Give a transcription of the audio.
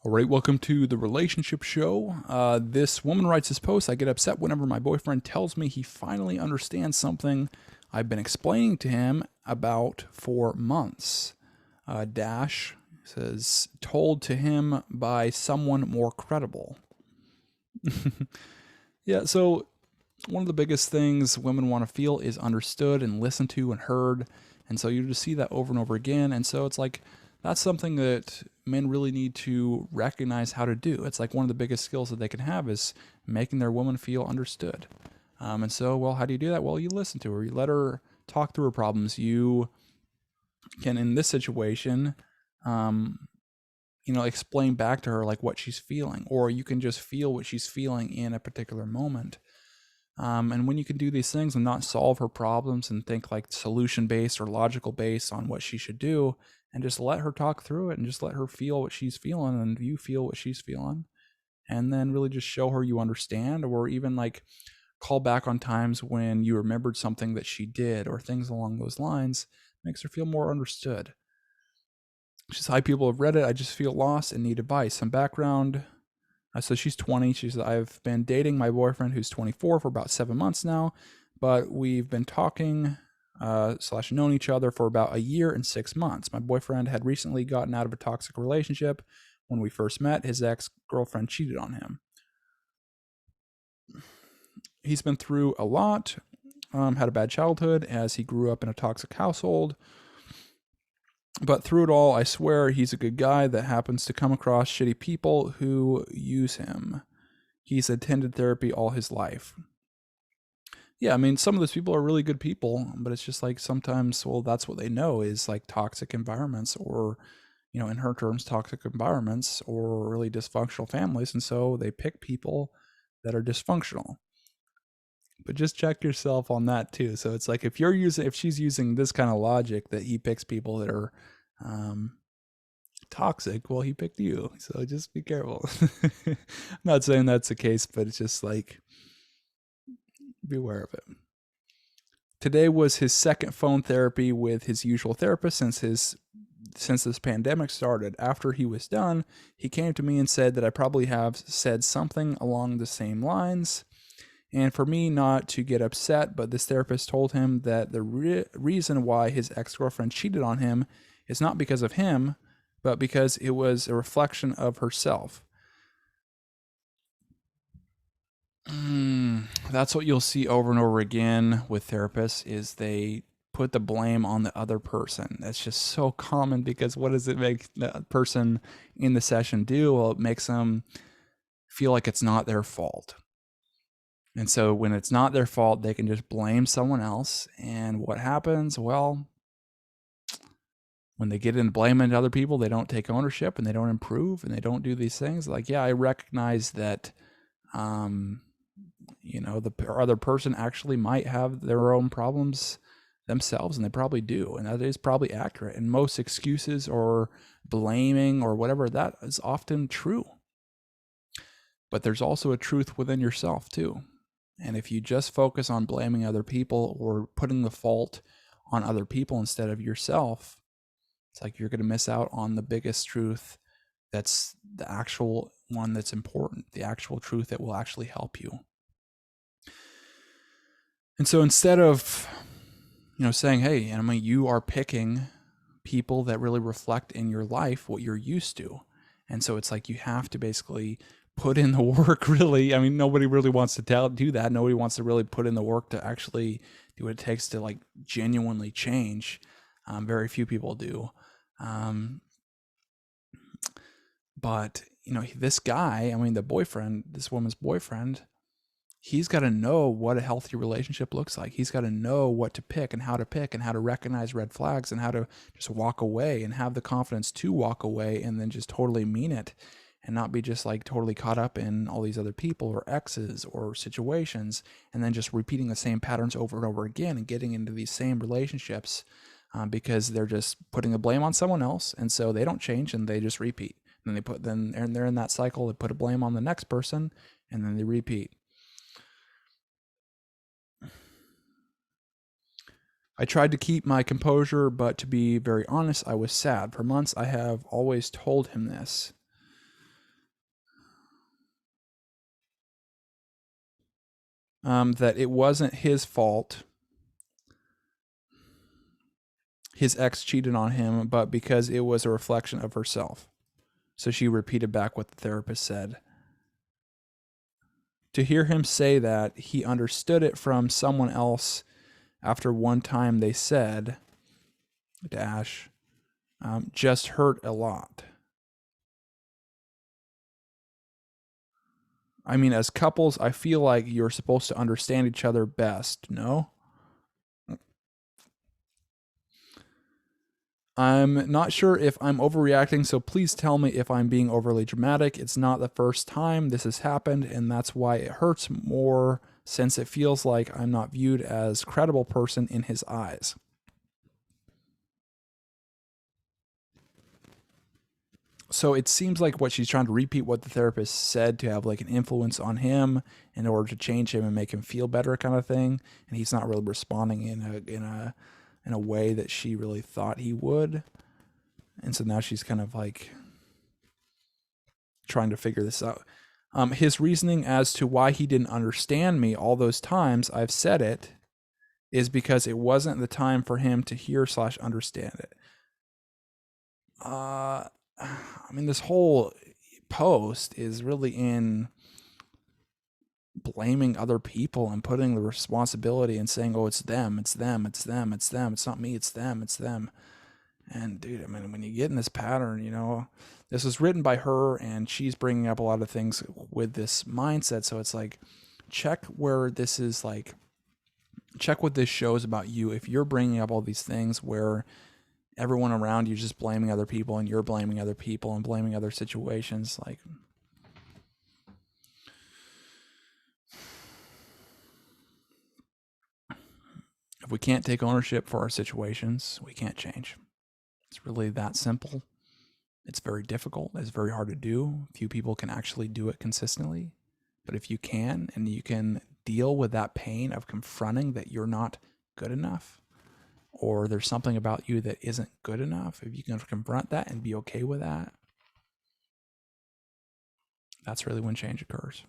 All right, welcome to the relationship show. This woman writes this post. I get upset whenever my boyfriend tells me he finally understands something I've been explaining to him about for months. Dash says, told to him by someone more credible. Yeah, so one of the biggest things women want to feel is understood and listened to and heard. And so you just see that over and over again. And so it's like, that's something that men really need to recognize how to do. It's like one of the biggest skills that they can have is making their woman feel understood. And so, well, how do you do that? Well, you listen to her, you let her talk through her problems. You can, in this situation, um, explain back to her like what she's feeling, or you can just feel what she's feeling in a particular moment. And when you can do these things and not solve her problems and think like solution based or logical based on what she should do, and just let her talk through it and just let her feel what she's feeling and you feel what she's feeling, and then really just show her you understand, or even like call back on times when you remembered something that she did or things along those lines, makes her feel more understood. She says, hi, people have read it. I just feel lost and need advice. Some background. So she's 20. She says, I've been dating my boyfriend who's 24 for about 7 months now, but we've been talking / known each other for about a year and 6 months. My boyfriend had recently gotten out of a toxic relationship. When we first met, his ex-girlfriend cheated on him. He's been through a lot, had a bad childhood as he grew up in a toxic household. But through it all, I swear he's a good guy that happens to come across shitty people who use him. He's attended therapy all his life. Yeah, I mean, some of those people are really good people, but it's just like sometimes, well, that's what they know is like toxic environments, or, in her terms, toxic environments or really dysfunctional families. And so they pick people that are dysfunctional. But just check yourself on that too. So it's like if she's using this kind of logic that he picks people that are um, toxic, well, he picked you. So just be careful. I'm not saying that's the case, but it's just like, beware of it. Today was his second phone therapy with his usual therapist since this pandemic started. After he was done, he came to me and said that I probably have said something along the same lines. And for me not to get upset, but this therapist told him that the reason why his ex-girlfriend cheated on him is not because of him, but because it was a reflection of herself. That's what you'll see over and over again with therapists is they put the blame on the other person. That's just so common because what does it make the person in the session do? Well, it makes them feel like it's not their fault. And so when it's not their fault, they can just blame someone else. And what happens? Well, when they get into blaming other people, they don't take ownership and they don't improve and they don't do these things. Like, yeah, I recognize that the other person actually might have their own problems themselves, and they probably do, and that is probably accurate. And most excuses or blaming or whatever, that is often true. But there's also a truth within yourself too. And if you just focus on blaming other people or putting the fault on other people instead of yourself, it's like you're going to miss out on the biggest truth, that's the actual one that's important, the actual truth that will actually help you. And so instead of, saying, hey, you are picking people that really reflect in your life what you're used to. And so it's like you have to basically put in the work, really. I mean, nobody really wants to do that. Nobody wants to really put in the work to actually do what it takes to like genuinely change. Very few people do. But, this guy, the boyfriend, this woman's boyfriend, he's got to know what a healthy relationship looks like. He's got to know what to pick and how to recognize red flags and how to just walk away and have the confidence to walk away and then just totally mean it and not be just like totally caught up in all these other people or exes or situations and then just repeating the same patterns over and over again and getting into these same relationships because they're just putting the blame on someone else, and so they don't change and they just repeat. And they're in that cycle. They put a blame on the next person and then they repeat. I tried to keep my composure, but to be very honest, I was sad. For months, I have always told him this. that it wasn't his fault. His ex cheated on him, but because it was a reflection of herself. So she repeated back what the therapist said. To hear him say that he understood it from someone else after one time they said, dash, just hurt a lot. I mean, as couples, I feel like you're supposed to understand each other best, no? I'm not sure if I'm overreacting, so please tell me if I'm being overly dramatic. It's not the first time this has happened, and that's why it hurts more, since it feels like I'm not viewed as a credible person in his eyes. So it seems like what she's trying to repeat what the therapist said to have like an influence on him in order to change him and make him feel better, kind of thing. And he's not really responding in a way that she really thought he would. And so now she's kind of like trying to figure this out. His reasoning as to why he didn't understand me all those times I've said it is because it wasn't the time for him to hear / understand it. I mean, this whole post is really in blaming other people and putting the responsibility and saying, oh, it's them, it's them, it's them, it's them, it's not me, it's them, it's them. And dude, I mean, when you get in this pattern, you know, this was written by her and she's bringing up a lot of things with this mindset. So it's like, check where this is like, check what this shows about you. If you're bringing up all these things where everyone around you is just blaming other people and you're blaming other people and blaming other situations, like, if we can't take ownership for our situations, we can't change. It's really that simple. It's very difficult. It's very hard to do. Few people can actually do it consistently. But if you can, and you can deal with that pain of confronting that you're not good enough, or there's something about you that isn't good enough, if you can confront that and be okay with that, that's really when change occurs.